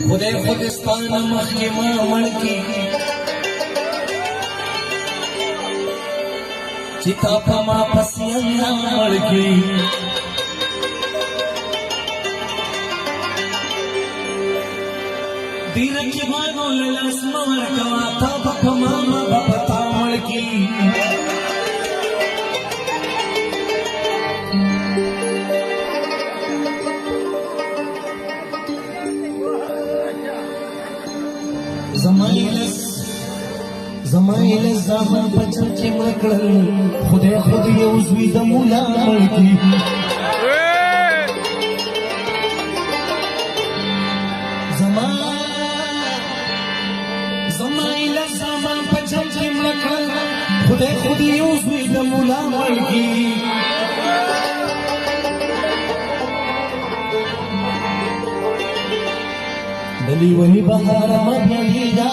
خدای خودستانه مخکې ما مړ کړي چې تا په ما پسې الله مړ کړي دې رقیبانو له لاس مه ورکوه تا به په ما به په تا مړ کړي زمایل زمان پچل کې مکړل خدای خود یو زوی د مولا مړ کړي زمایل زمان پچل کې مکړل خدای خود یو زوی د مولا مړ کړي دلی وی بهار مبلیدا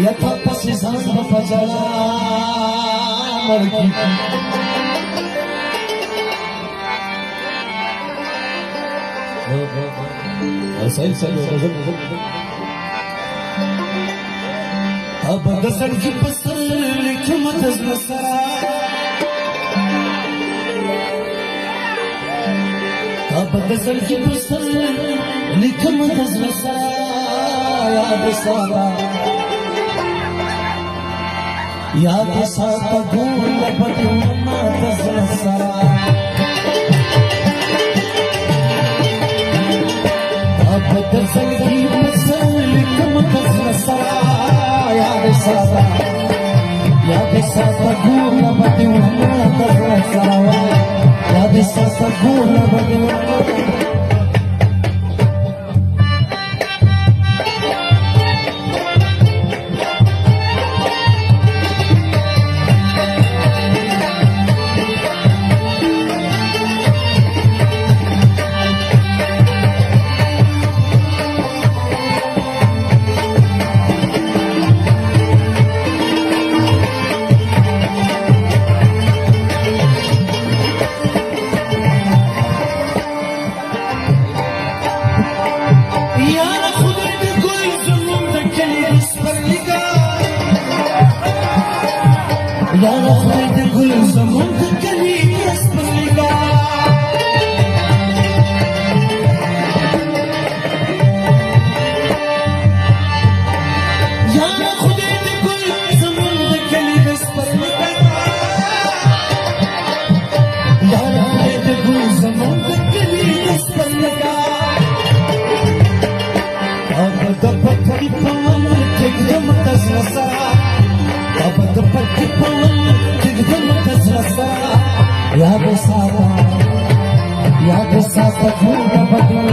یا تا پسی زان بفجلا مرکی اب دسل کی پسر لکمت از نصرا اب دسل کی پسر لکمت از نصرا یاد سارا یاد ساتا گول بدو مات زلسرا اب دسل کی پسر لکمت از نصرا یاد ساتا گول بدو مات زلسرا یاد ساتا گول بدو یارا خدای د ګل زمون د کلی اسپلیګا یارا خدای د ګل زمون د کلی اسپلیګا یارا خدای د ګل زمون د کلی اسپلیګا او د پټی په ول کې دم تاسو अब तो पट्टी पवन किधर मकसरसा याद साता फूल बदल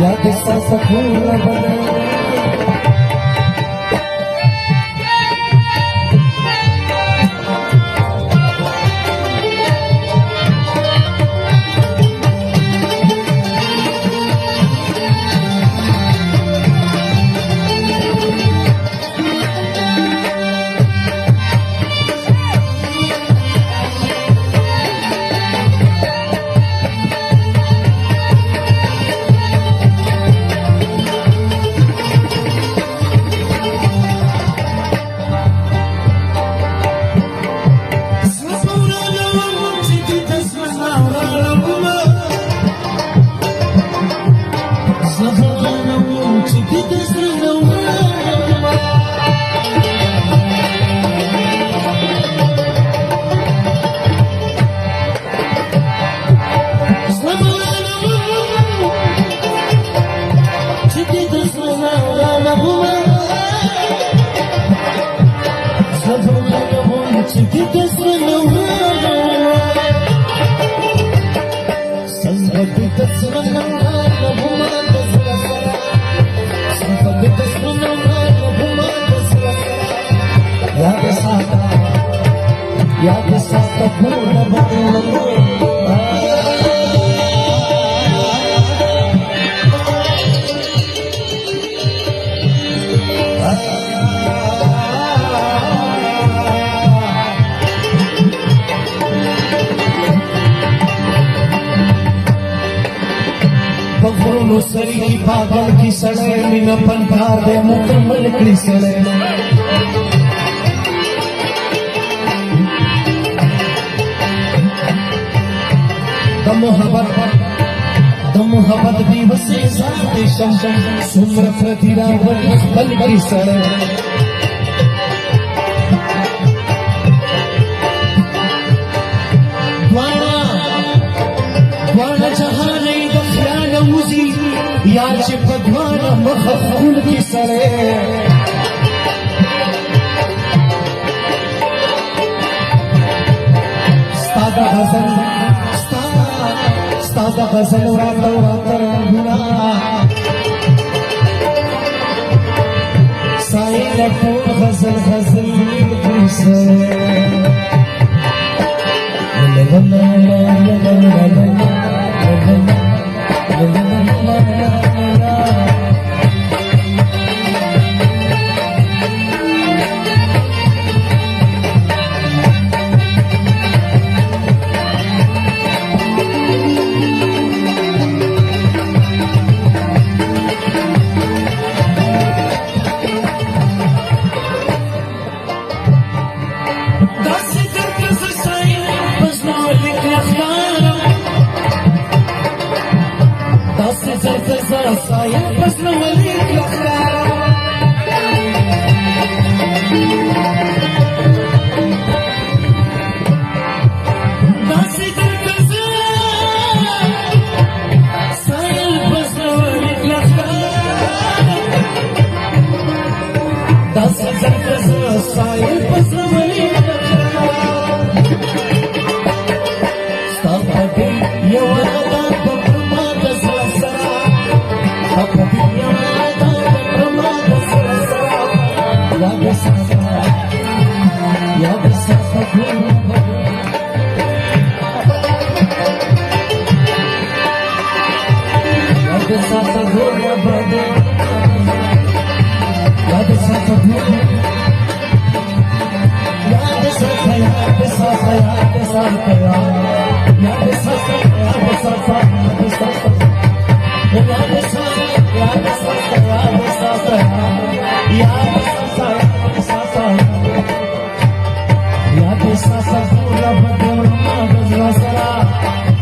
याद साता फूल बदल याद साता फूल बदल दोनों सरी पागल की सड़े मीन पंथा दे मुकम्मल की सड़े द मोहब्बत दिवस साथे शम सुम्र प्रतिरा बल की सड़े या चे भगवान मखफूल की सड़े स्तादा गजल रातर गुना साई लटो गजल की सड़े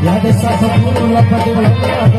Ya de esa